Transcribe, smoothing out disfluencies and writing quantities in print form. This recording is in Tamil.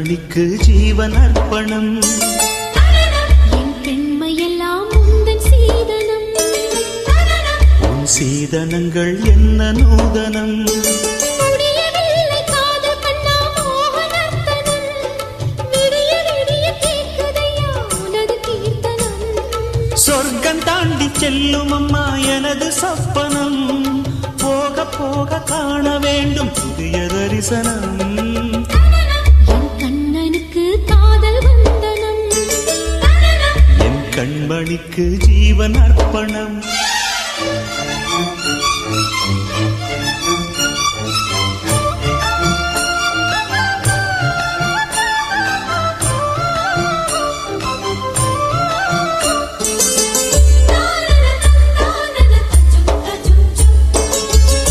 கண்மணிக்கு ஜீவன் அர்ப்பணம் என் பெண்மையெல்லாம் உந்தன் சீதனம் உன் சீதனங்கள் என்ன நூதனம் முடியவில்லை காதல் கண்ணா மோகனர்த்தனம் விடிய விடிய கேட்குதையா உனது கீர்த்தனம் சொர்க்கம் தாண்டி செல்லும் அம்மா எனது சொப்பனம் போக போக காண வேண்டும் புதிய தரிசனம் என் கண்ணனுக்கு காதல் வந்தனம் என் கண்மணிக்கு ஜீவன் அர்ப்பணம்